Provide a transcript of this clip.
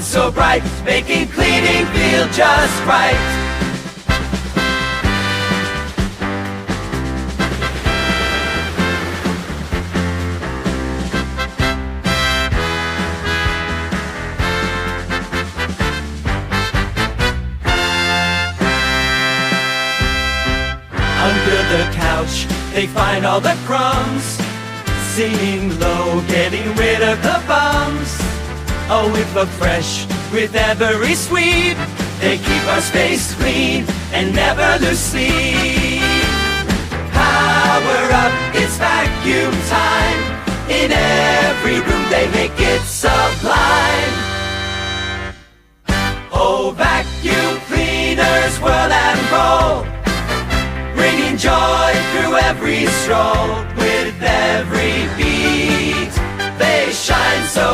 so bright, making cleaning feel just right. Under the couch, they find all the crumbs, singing low, getting rid of the bums. A whiff of fresh with every sweep, they keep our space clean and never lose sleep. Power up, it's vacuum time. In every room they make it sublime. Oh, vacuum cleaners whirl and roll, bringing joy through every stroll. With every beat, they shine so